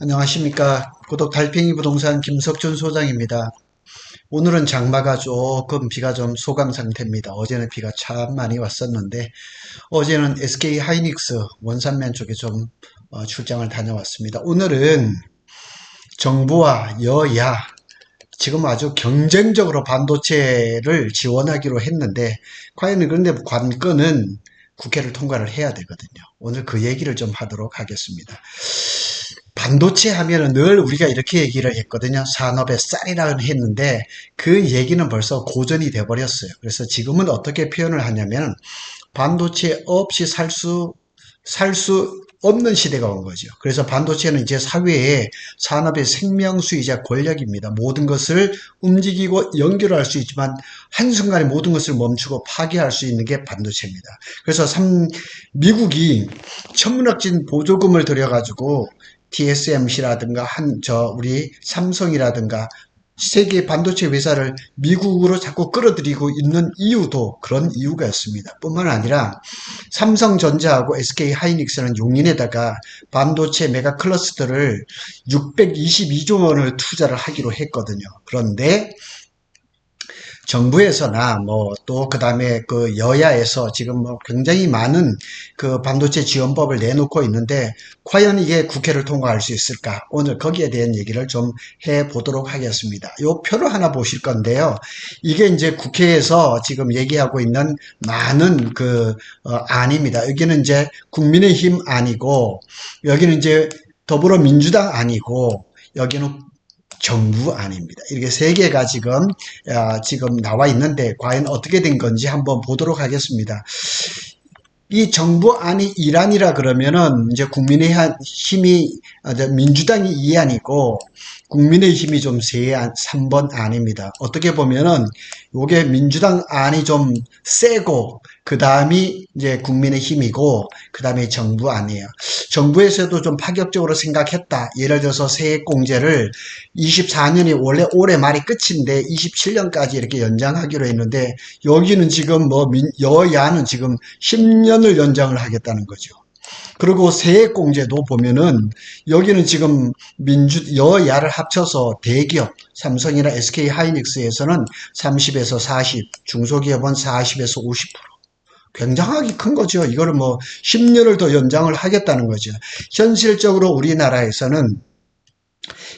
안녕하십니까. 구독 달팽이 부동산 김석준 소장입니다. 오늘은 장마가 조금 비가 좀 소강 상태입니다. 어제는 비가 참 많이 왔었는데 어제는 SK 하이닉스 원산면 쪽에 좀 출장을 다녀왔습니다. 오늘은 정부와 여야 지금 아주 경쟁적으로 반도체를 지원하기로 했는데 과연 그런데 관건은 국회를 통과를 해야 되거든요. 오늘 그 얘기를 좀 하도록 하겠습니다. 반도체 하면은 늘 우리가 이렇게 얘기를 했거든요. 산업의 쌀이라고 했는데 그 얘기는 벌써 고전이 돼 버렸어요. 그래서 지금은 어떻게 표현을 하냐면 반도체 없이 살 수 없는 시대가 온 거죠. 그래서 반도체는 이제 사회의 산업의 생명수이자 권력입니다. 모든 것을 움직이고 연결할 수 있지만 한순간에 모든 것을 멈추고 파괴할 수 있는 게 반도체입니다. 그래서 미국이 천문학적인 보조금을 들여가지고 TSMC라든가 우리 삼성이라든가 세계 반도체 회사를 미국으로 자꾸 끌어들이고 있는 이유도 그런 이유가 있습니다. 뿐만 아니라 삼성전자하고 SK 하이닉스는 용인에다가 반도체 메가 클러스터를 622조 원을 투자를 하기로 했거든요. 그런데 정부에서나 뭐 또 그다음에 그 여야에서 지금 뭐 굉장히 많은 그 반도체 지원법을 내놓고 있는데 과연 이게 국회를 통과할 수 있을까? 오늘 거기에 대한 얘기를 좀 해보도록 하겠습니다. 요 표를 하나 보실 건데요. 이게 이제 국회에서 지금 얘기하고 있는 많은 안입니다. 여기는 이제 국민의힘 안이고 여기는 이제 더불어민주당 안이고 여기는 정부 안입니다. 이렇게 세 개가 지금 나와 있는데 과연 어떻게 된 건지 한번 보도록 하겠습니다. 이 정부안이 1안이라 그러면은 이제 국민의힘이 민주당이 2안이고 국민의힘이 좀 3번 안입니다. 어떻게 보면은 요게 민주당 안이 좀 세고 그 다음이 이제 국민의힘이고 그 다음에 정부 안이에요. 정부에서도 좀 파격적으로 생각했다. 예를 들어서 세액공제를 24년이 원래 올해 말이 끝인데 27년까지 이렇게 연장하기로 했는데 여기는 지금 여야는 지금 10년을 연장을 하겠다는 거죠. 그리고 세액공제도 보면은 여기는 지금 여야를 합쳐서 대기업 삼성이나 SK 하이닉스에서는 30에서 40, 중소기업은 40에서 50%. 굉장하게 큰 거죠. 이거를 뭐 10년을 더 연장을 하겠다는 거죠. 현실적으로 우리나라에서는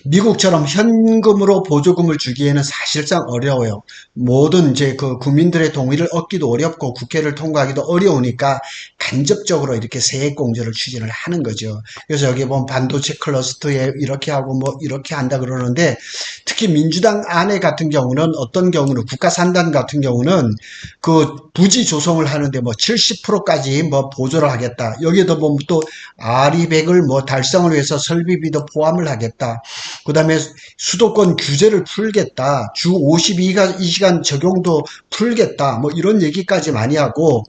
미국처럼 현금으로 보조금을 주기에는 사실상 어려워요. 모든 이제 그 국민들의 동의를 얻기도 어렵고 국회를 통과하기도 어려우니까 간접적으로 이렇게 세액공제를 추진을 하는 거죠. 그래서 여기 보면 반도체 클러스터에 이렇게 하고 뭐 이렇게 한다 그러는데 특히 민주당 안에 같은 경우는 어떤 경우는 국가산단 같은 경우는 그 부지 조성을 하는데 뭐 70%까지 뭐 보조를 하겠다. 여기에도 보면 또 아리백을 뭐 달성을 위해서 설비비도 포함을 하겠다. 그 다음에 수도권 규제를 풀겠다. 주 52시간 적용도 풀겠다. 뭐 이런 얘기까지 많이 하고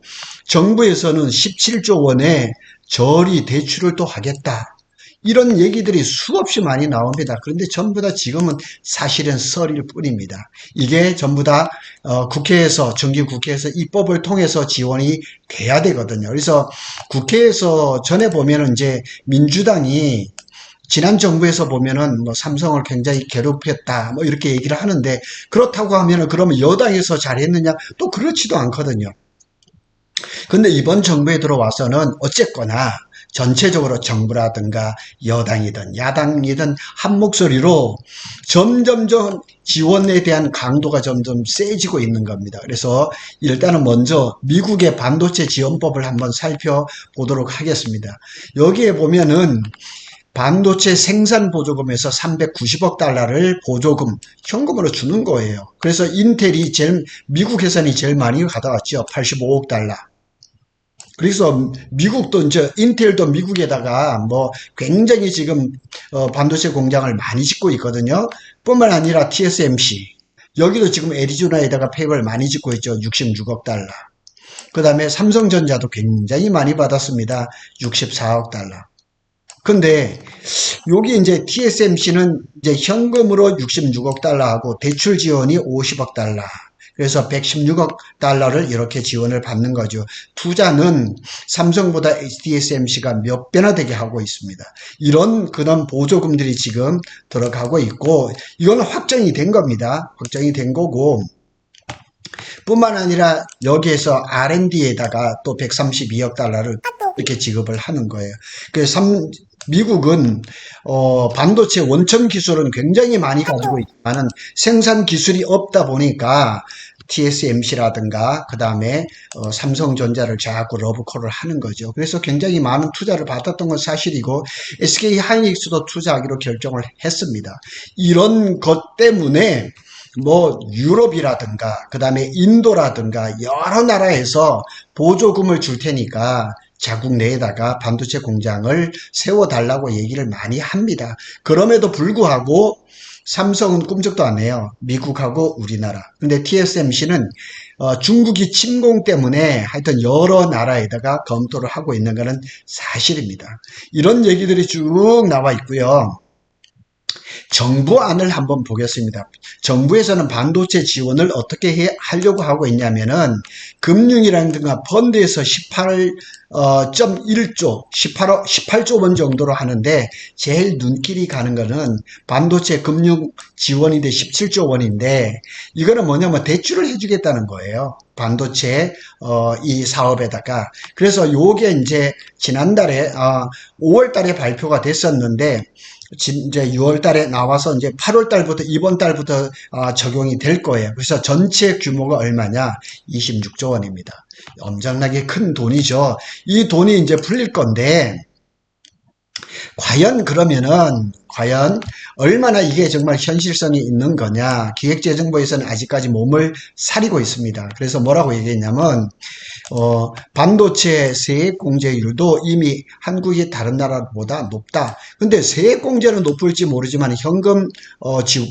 정부에서는 17조 원의 저리 대출을 또 하겠다. 이런 얘기들이 수없이 많이 나옵니다. 그런데 전부 다 지금은 사실은 썰일 뿐입니다. 이게 전부 다 국회에서 정기국회에서 입법을 통해서 지원이 돼야 되거든요. 그래서 국회에서 전에 보면은 이제 민주당이 지난 정부에서 보면은 뭐 삼성을 굉장히 괴롭혔다 뭐 이렇게 얘기를 하는데 그렇다고 하면은 그러면 여당에서 잘했느냐 또 그렇지도 않거든요. 근데 이번 정부에 들어와서는 어쨌거나 전체적으로 정부라든가 여당이든 야당이든 한 목소리로 점점점 지원에 대한 강도가 점점 세지고 있는 겁니다. 그래서 일단은 먼저 미국의 반도체 지원법을 한번 살펴보도록 하겠습니다. 여기에 보면은 반도체 생산 보조금에서 390억 달러를 보조금, 현금으로 주는 거예요. 그래서 미국 회선이 제일 많이 가져왔죠. 85억 달러. 그래서 미국도 이제 인텔도 미국에다가 뭐 굉장히 지금 반도체 공장을 많이 짓고 있거든요. 뿐만 아니라 TSMC 여기도 지금 애리조나에다가 폐업을 많이 짓고 있죠. 66억 달러. 그 다음에 삼성전자도 굉장히 많이 받았습니다. 64억 달러. 근데 여기 이제 TSMC는 이제 현금으로 66억 달러하고 대출 지원이 50억 달러. 그래서 116억 달러를 이렇게 지원을 받는 거죠. 투자는 삼성보다 TSMC가 몇 배나 되게 하고 있습니다. 이런 그런 보조금들이 지금 들어가고 있고, 이건 확정이 된 겁니다. 확정이 된 거고, 뿐만 아니라 여기에서 R&D에다가 또 132억 달러를 이렇게 지급을 하는 거예요. 그래서 미국은 반도체 원천 기술은 굉장히 많이 가지고 있지만 생산 기술이 없다 보니까 TSMC라든가 그 다음에 삼성전자를 자꾸 러브콜을 하는 거죠. 그래서 굉장히 많은 투자를 받았던 건 사실이고 SK 하이닉스도 투자하기로 결정을 했습니다. 이런 것 때문에 뭐 유럽이라든가 그 다음에 인도라든가 여러 나라에서 보조금을 줄 테니까 자국 내에다가 반도체 공장을 세워달라고 얘기를 많이 합니다. 그럼에도 불구하고 삼성은 꿈쩍도 안 해요. 미국하고 우리나라. 근데 TSMC는 중국이 침공 때문에 하여튼 여러 나라에다가 검토를 하고 있는 것은 사실입니다. 이런 얘기들이 쭉 나와 있고요. 정부안을 한번 보겠습니다. 정부에서는 반도체 지원을 어떻게 하려고 하고 있냐면은 금융이라든가 펀드에서 18.1조, 18조 원 정도로 하는데 제일 눈길이 가는 거는 반도체 금융 지원인데 17조 원인데 이거는 뭐냐면 대출을 해주겠다는 거예요. 반도체 이 사업에다가. 그래서 요게 이제 지난달에 5월 달에 발표가 됐었는데 이제 6월 달에 나와서 이제 8월 달부터 이번 달부터 적용이 될 거예요. 그래서 전체 규모가 얼마냐? 26조 원입니다. 엄청나게 큰 돈이죠. 이 돈이 이제 풀릴 건데 과연 얼마나 이게 정말 현실성이 있는 거냐? 기획재정부에서는 아직까지 몸을 사리고 있습니다. 그래서 뭐라고 얘기했냐면 반도체 세액 공제율도 이미 한국이 다른 나라보다 높다. 근데 세액 공제는 높을지 모르지만 현금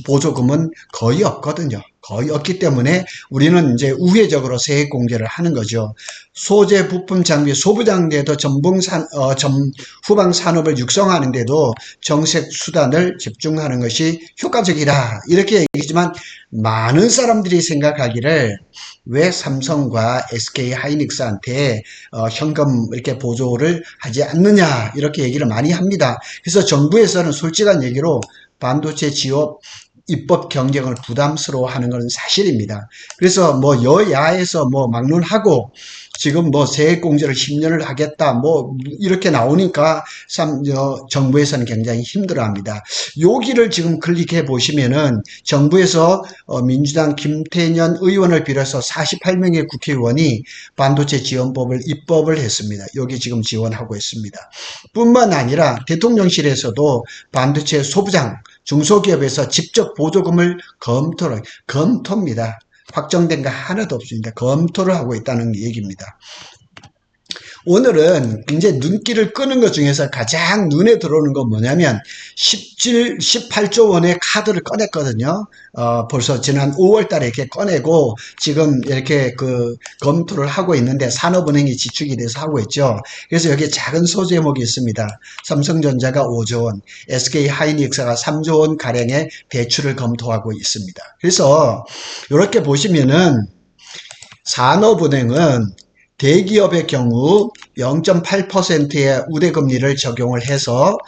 보조금은 거의 없거든요. 거의 없기 때문에 우리는 이제 우회적으로 세액 공제를 하는 거죠. 소재, 부품, 장비, 소부장비에도 후방 산업을 육성하는데도 정책 수단을 집중하는 것이 효과적이다. 이렇게 얘기지만 많은 사람들이 생각하기를 왜 삼성과 SK 하이닉스한테 현금 이렇게 보조를 하지 않느냐 이렇게 얘기를 많이 합니다. 그래서 정부에서는 솔직한 얘기로 반도체 지원 입법 경쟁을 부담스러워하는 것은 사실입니다. 그래서 뭐 여야에서 뭐 막론하고 지금 뭐 세액 공제를 10년을 하겠다 뭐 이렇게 나오니까 정부에서는 굉장히 힘들어합니다. 여기를 지금 클릭해 보시면은 정부에서 민주당 김태년 의원을 비롯해서 48명의 국회의원이 반도체 지원법을 입법을 했습니다. 여기 지금 지원하고 있습니다. 뿐만 아니라 대통령실에서도 반도체 소부장 중소기업에서 직접 보조금을 검토입니다. 확정된 거 하나도 없습니다. 검토를 하고 있다는 얘기입니다. 오늘은 이제 눈길을 끄는 것 중에서 가장 눈에 들어오는 건 뭐냐면 18조 원의 카드를 꺼냈거든요. 벌써 지난 5월 달에 이렇게 꺼내고 지금 이렇게 검토를 하고 있는데 산업은행이 지축이 돼서 하고 있죠. 그래서 여기 작은 소제목이 있습니다. 삼성전자가 5조 원, SK 하이닉스가 3조 원 가량의 대출을 검토하고 있습니다. 그래서 이렇게 보시면은 산업은행은 대기업의 경우 0.8%의 우대금리를 적용을 해서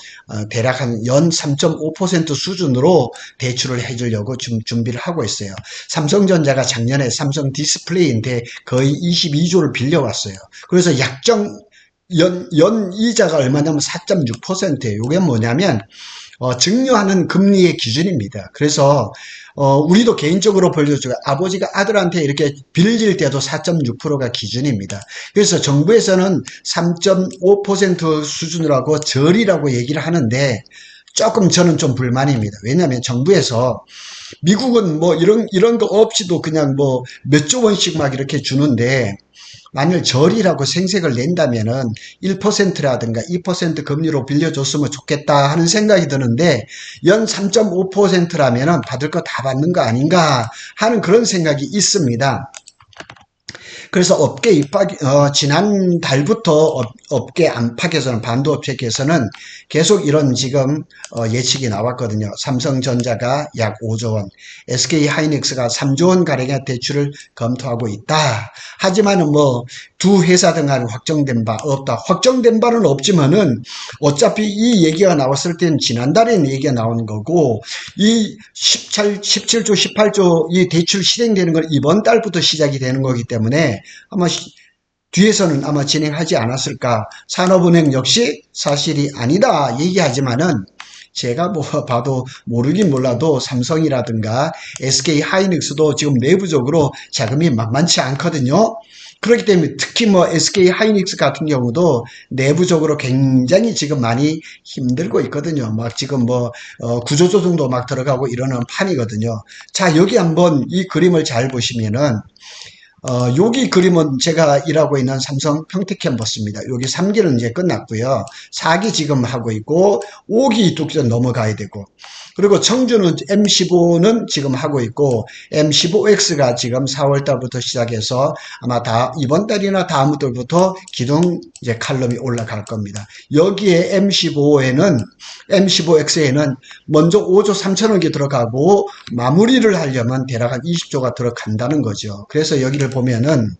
대략 한 연 3.5% 수준으로 대출을 해주려고 준비를 하고 있어요. 삼성전자가 작년에 삼성 디스플레이인데 거의 22조를 빌려왔어요. 그래서 연 이자가 얼마냐면 4.6%예요. 이게 뭐냐면 증여하는 금리의 기준입니다. 그래서 우리도 개인적으로 벌려주고 아버지가 아들한테 이렇게 빌릴 때도 4.6%가 기준입니다. 그래서 정부에서는 3.5% 수준이라고 절이라고 얘기를 하는데 조금 저는 좀 불만입니다. 왜냐하면 정부에서 미국은 뭐 이런 거 없이도 그냥 뭐 몇 조 원씩 막 이렇게 주는데 만일 절이라고 생색을 낸다면은 1%라든가 2% 금리로 빌려줬으면 좋겠다 하는 생각이 드는데 연 3.5%라면은 받을 거 다 받는 거 아닌가 하는 그런 생각이 있습니다. 그래서 업계 입학, 지난 달부터 업계 안팎에서는, 반도업체에서는 계속 이런 지금 예측이 나왔거든요. 삼성전자가 약 5조 원, SK하이닉스가 3조 원 가량의 대출을 검토하고 있다. 하지만은 뭐 두 회사 등 간에 확정된 바 없다. 확정된 바는 없지만은 어차피 이 얘기가 나왔을 때는 지난달에는 얘기가 나온 거고, 이 17조, 18조 이 대출 실행되는 건 이번 달부터 시작이 되는 거기 때문에 아마 뒤에서는 아마 진행하지 않았을까. 산업은행 역시 사실이 아니다 얘기하지만은 제가 뭐 봐도 모르긴 몰라도 삼성이라든가 SK하이닉스도 지금 내부적으로 자금이 만만치 않거든요. 그렇기 때문에 특히 뭐 SK하이닉스 같은 경우도 내부적으로 굉장히 지금 많이 힘들고 있거든요. 막 지금 뭐 구조조정도 막 들어가고 이러는 판이거든요. 자, 여기 한번 이 그림을 잘 보시면은 여기 그림은 제가 일하고 있는 삼성 평택캠퍼스입니다. 여기 3기는 이제 끝났고요. 4기 지금 하고 있고 5기 뚝전 넘어가야 되고, 그리고 청주는 M15는 지금 하고 있고 M15X가 지금 4월 달부터 시작해서 아마 다 이번 달이나 다음 달부터 기둥 이제 칼럼이 올라갈 겁니다. 여기에 M15X에는 먼저 5조 3천억이 들어가고 마무리를 하려면 대략 한 20조가 들어간다는 거죠. 그래서 여기를 보면은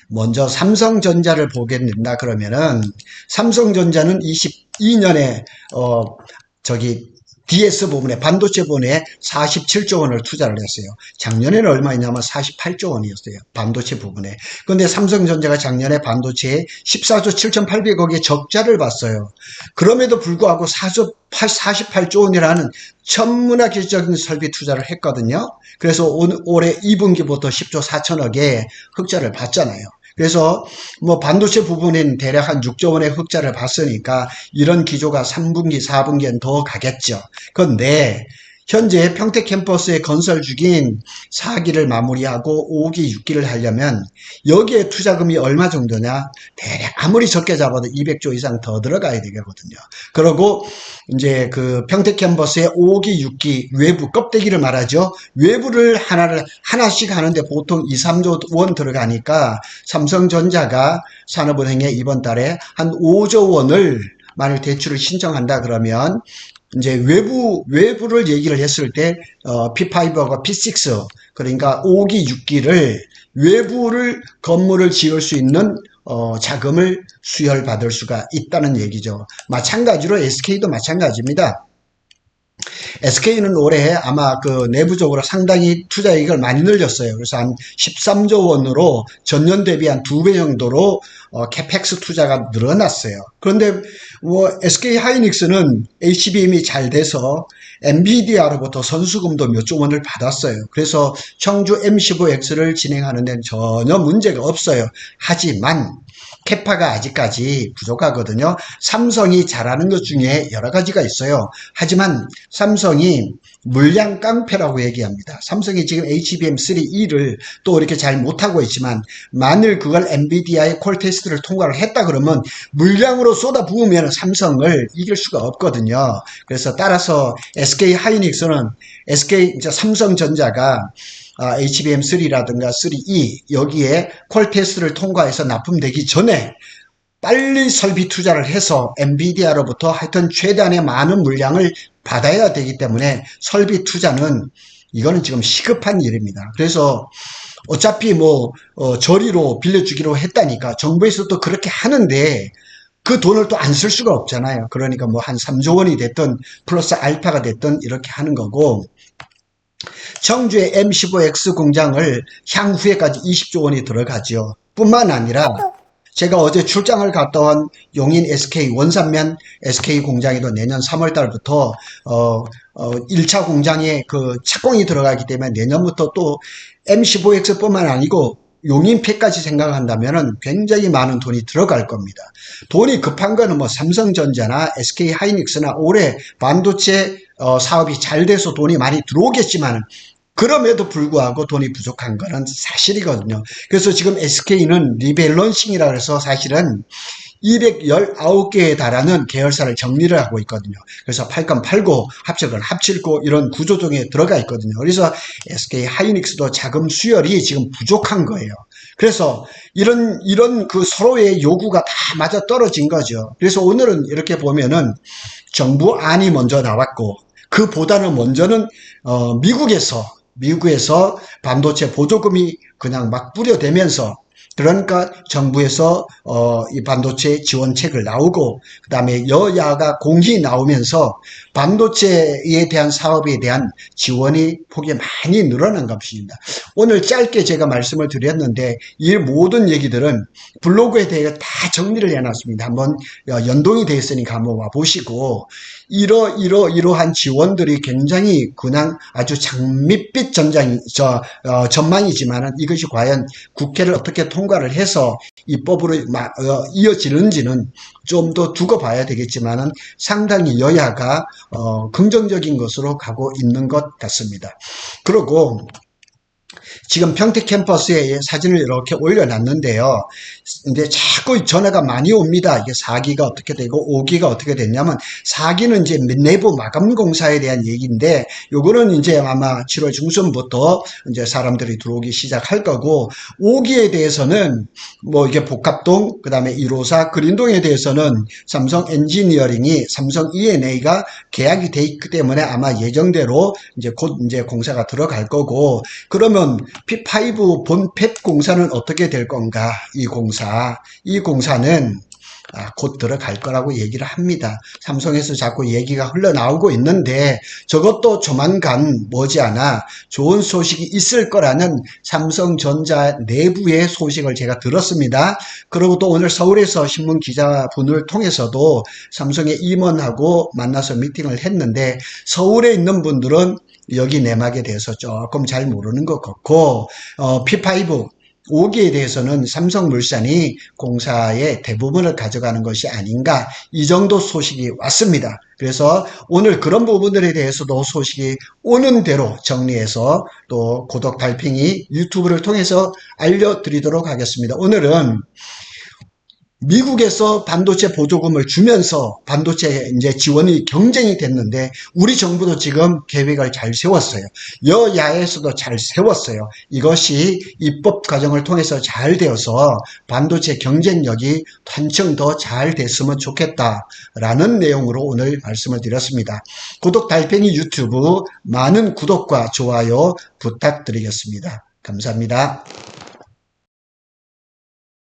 먼저 삼성전자를 보게 된다 그러면은, 삼성전자는 22년에 저기 DS 부분에, 반도체 부분에 47조 원을 투자를 했어요. 작년에는 얼마였냐면 48조 원이었어요. 반도체 부분에. 그런데 삼성전자가 작년에 반도체에 14조 7,800억의 적자를 봤어요. 그럼에도 불구하고 48조 원이라는 천문학적인 설비 투자를 했거든요. 그래서 올해 2분기부터 10조 4천억의 흑자를 봤잖아요. 그래서 뭐 반도체 부분은 대략 한 6조 원의 흑자를 봤으니까 이런 기조가 3분기, 4분기엔 더 가겠죠. 그런데 현재 평택 캠퍼스에 건설 중인 4기를 마무리하고 5기, 6기를 하려면 여기에 투자금이 얼마 정도냐? 대략 아무리 적게 잡아도 200조 이상 더 들어가야 되거든요. 그리고 이제 그 평택 캠퍼스의 5기, 6기 외부 껍데기를 말하죠. 외부를 하나씩 하는데 보통 2, 3조 원 들어가니까 삼성전자가 산업은행에 이번 달에 한 5조 원을 만약 대출을 신청한다 그러면 이제 외부를 얘기를 했을 때, P5와 P6, 그러니까 5기, 6기를 외부를 건물을 지을 수 있는 자금을 수혈받을 수가 있다는 얘기죠. 마찬가지로 SK도 마찬가지입니다. SK는 올해 아마 그 내부적으로 상당히 투자이익을 많이 늘렸어요. 그래서 한 13조 원으로 전년 대비 한 2배 정도로 캐펙스 투자가 늘어났어요. 그런데 뭐 SK하이닉스는 HBM이 잘 돼서 엔비디아로부터 선수금도 몇 조 원을 받았어요. 그래서 청주 M15X를 진행하는 데는 전혀 문제가 없어요. 하지만 캐파가 아직까지 부족하거든요. 삼성이 잘하는 것 중에 여러 가지가 있어요. 하지만 삼성이 물량 깡패라고 얘기합니다. 삼성이 지금 HBM3E를 또 이렇게 잘 못하고 있지만, 만일 그걸 엔비디아의 콜 테스트를 통과를 했다 그러면 물량으로 쏟아 부으면 삼성을 이길 수가 없거든요. 그래서 따라서 SK하이닉스는 삼성전자가 HBM3라든가 3E 여기에 콜 테스트를 통과해서 납품되기 전에 빨리 설비 투자를 해서 엔비디아로부터 하여튼 최대한의 많은 물량을 받아야 되기 때문에 설비 투자는 이거는 지금 시급한 일입니다. 그래서 어차피 뭐 저리로 빌려주기로 했다니까 정부에서도 그렇게 하는데 그 돈을 또 안 쓸 수가 없잖아요. 그러니까 뭐 한 3조 원이 됐든 플러스 알파가 됐든 이렇게 하는 거고, 청주의 M15X 공장을 향후에까지 20조 원이 들어가죠. 뿐만 아니라 제가 어제 출장을 갔다 온 용인 SK 원산면 SK 공장에도 내년 3월 달부터 1차 공장에 그 착공이 들어가기 때문에 내년부터 또 M15X뿐만 아니고 용인폐까지 생각한다면 굉장히 많은 돈이 들어갈 겁니다. 돈이 급한 거는 뭐 삼성전자나 SK하이닉스나 올해 반도체 사업이 잘 돼서 돈이 많이 들어오겠지만, 그럼에도 불구하고 돈이 부족한 거는 사실이거든요. 그래서 지금 SK는 리밸런싱이라 해서 사실은 219개에 달하는 계열사를 정리를 하고 있거든요. 그래서 팔 건 팔고 합칠 건 합칠고 이런 구조조정에 들어가 있거든요. 그래서 SK 하이닉스도 자금 수혈이 지금 부족한 거예요. 그래서 이런 그 서로의 요구가 다 맞아 떨어진 거죠. 그래서 오늘은 이렇게 보면은 정부 안이 먼저 나왔고 그보다는 먼저는 미국에서 반도체 보조금이 그냥 막 뿌려대면서 그러니까 정부에서 이 반도체 지원책을 나오고 그다음에 여야가 공히 나오면서 반도체에 대한 사업에 대한 지원이 폭이 많이 늘어난 것입니다. 오늘 짧게 제가 말씀을 드렸는데 이 모든 얘기들은 블로그에 대해 다 정리를 해놨습니다. 한번 연동이 되어 있으니까 한번 와보시고 이러한 지원들이 굉장히 그냥 아주 장밋빛 전망이지만은 이것이 과연 국회를 어떻게 통과를 해서 입법으로 이어지는지는 좀 더 두고 봐야 되겠지만은 상당히 여야가 긍정적인 것으로 가고 있는 것 같습니다. 그리고 지금 평택 캠퍼스에 사진을 이렇게 올려놨는데요. 근데 자꾸 전화가 많이 옵니다. 이게 4기가 어떻게 되고 5기가 어떻게 됐냐면 4기는 이제 내부 마감 공사에 대한 얘기인데 요거는 이제 아마 7월 중순부터 이제 사람들이 들어오기 시작할 거고 5기에 대해서는 뭐 이게 복합동 그다음에 154 그린동에 대해서는 삼성 엔지니어링이 삼성 E&A가 계약이 돼 있기 때문에 아마 예정대로 이제 곧 이제 공사가 들어갈 거고 그러면 P5 본팹 공사는 어떻게 될 건가? 이 공사는 곧 들어갈 거라고 얘기를 합니다. 삼성에서 자꾸 얘기가 흘러나오고 있는데 저것도 조만간 머지않아 좋은 소식이 있을 거라는 삼성전자 내부의 소식을 제가 들었습니다. 그리고 또 오늘 서울에서 신문 기자분을 통해서도 삼성의 임원하고 만나서 미팅을 했는데 서울에 있는 분들은 여기 내막에 대해서 조금 잘 모르는 것 같고 P5 5기에 대해서는 삼성물산이 공사의 대부분을 가져가는 것이 아닌가 이 정도 소식이 왔습니다. 그래서 오늘 그런 부분들에 대해서도 소식이 오는 대로 정리해서 또 고독 달팽이 유튜브를 통해서 알려드리도록 하겠습니다. 오늘은 미국에서 반도체 보조금을 주면서 반도체 이제 지원이 경쟁이 됐는데 우리 정부도 지금 계획을 잘 세웠어요. 여야에서도 잘 세웠어요. 이것이 입법 과정을 통해서 잘 되어서 반도체 경쟁력이 한층 더 잘 됐으면 좋겠다라는 내용으로 오늘 말씀을 드렸습니다. 고독 달팽이 유튜브 많은 구독과 좋아요 부탁드리겠습니다. 감사합니다.